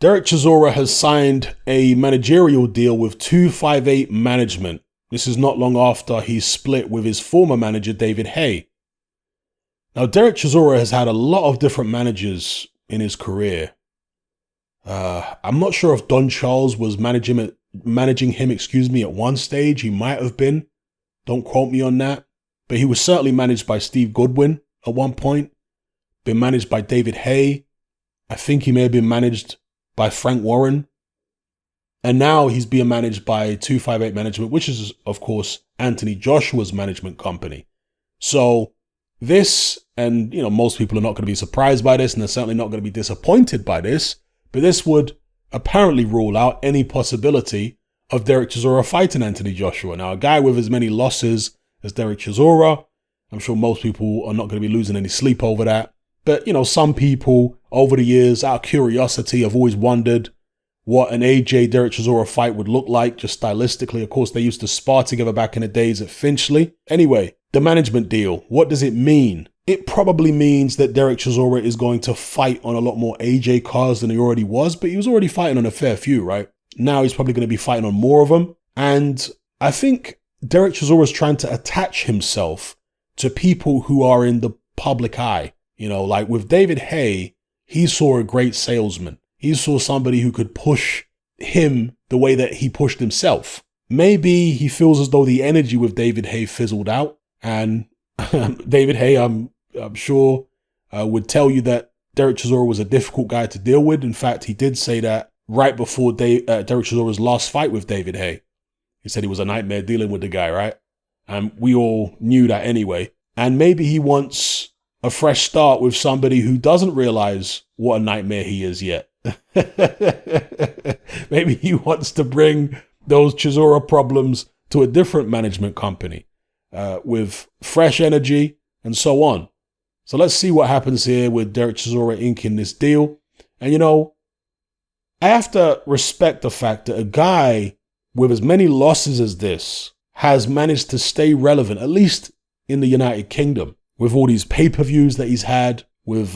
Dereck Chisora has signed a managerial deal with 258 Management. This is not long after he split with his former manager, David Hay. Now, Dereck Chisora has had a lot of different managers in his career. I'm not sure if Don Charles was managing him, at one stage. He might have been. Don't quote me on that. But he was certainly managed by Steve Goodwin at one point. Been managed by David Hay. I think he may have been managed by Frank Warren. And now he's being managed by 258 Management, which is, of course, Anthony Joshua's management company. So this, and most people are not going to be surprised by this, and they're certainly not going to be disappointed by this, but this would apparently rule out any possibility of Dereck Chisora fighting Anthony Joshua. Now, a guy with as many losses as Dereck Chisora, I'm sure most people are not going to be losing any sleep over that. But, some people over the years, out of curiosity, have always wondered what an AJ Dereck Chisora fight would look like, just stylistically. Of course, they used to spar together back in the days at Finchley. Anyway, the management deal, what does it mean? It probably means that Dereck Chisora is going to fight on a lot more AJ cards than he already was, but he was already fighting on a fair few, right? Now he's probably going to be fighting on more of them. And I think Dereck Chisora is trying to attach himself to people who are in the public eye. Like with David Hay, he saw a great salesman. He saw somebody who could push him the way that he pushed himself. Maybe he feels as though the energy with David Hay fizzled out. And David Hay, I'm sure, would tell you that Dereck Chisora was a difficult guy to deal with. In fact, he did say that right before Dereck Chisora's last fight with David Hay. He said he was a nightmare dealing with the guy, right? And we all knew that anyway. And maybe he wants a fresh start with somebody who doesn't realize what a nightmare he is yet. Maybe he wants to bring those Chisora problems to a different management company with fresh energy and so on. So let's see what happens here with Dereck Chisora inking this deal. And I have to respect the fact that a guy with as many losses as this has managed to stay relevant, at least in the United Kingdom, with all these pay-per-views that he's had, with,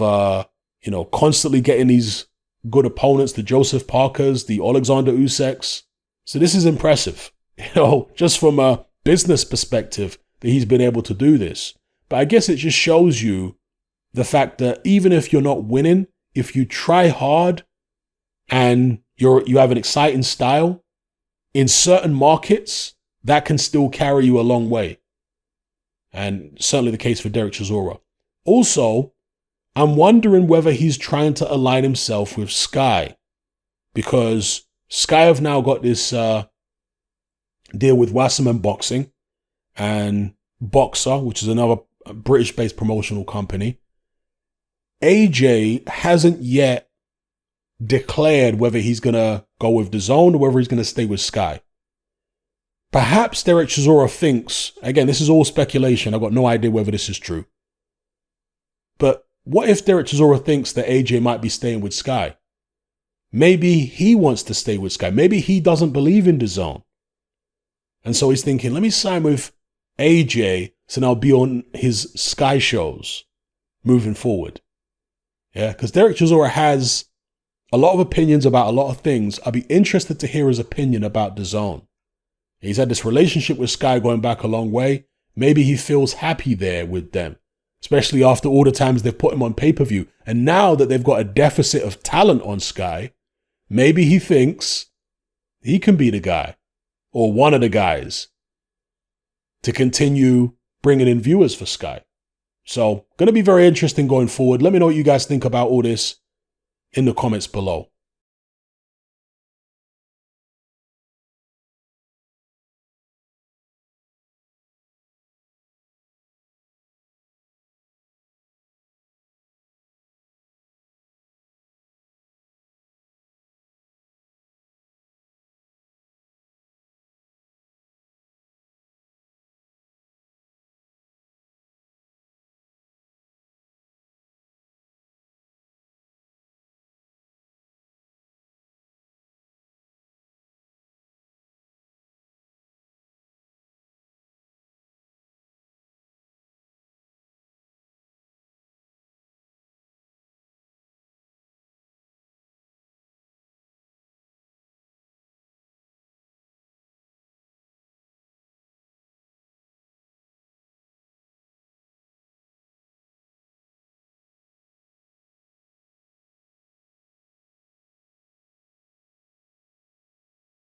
constantly getting these good opponents, the Joseph Parkers, the Alexander Usaks. So this is impressive, just from a business perspective that he's been able to do this. But I guess it just shows you the fact that even if you're not winning, if you try hard and you have an exciting style, in certain markets, that can still carry you a long way. And certainly the case for Dereck Chisora. Also, I'm wondering whether he's trying to align himself with Sky, because Sky have now got this deal with Wasserman Boxing and Boxer, which is another British-based promotional company. AJ hasn't yet declared whether he's going to go with DAZN or whether he's going to stay with Sky. Perhaps Dereck Chisora thinks, again, this is all speculation, I've got no idea whether this is true. But what if Dereck Chisora thinks that AJ might be staying with Sky? Maybe he wants to stay with Sky. Maybe he doesn't believe in DAZN. And so he's thinking, let me sign with AJ so now I'll be on his Sky shows moving forward. Yeah, because Dereck Chisora has a lot of opinions about a lot of things. I'd be interested to hear his opinion about DAZN. He's had this relationship with Sky going back a long way. Maybe he feels happy there with them, especially after all the times they've put him on pay-per-view. And now that they've got a deficit of talent on Sky, maybe he thinks he can be the guy or one of the guys to continue bringing in viewers for Sky. So, going to be very interesting going forward. Let me know what you guys think about all this in the comments below.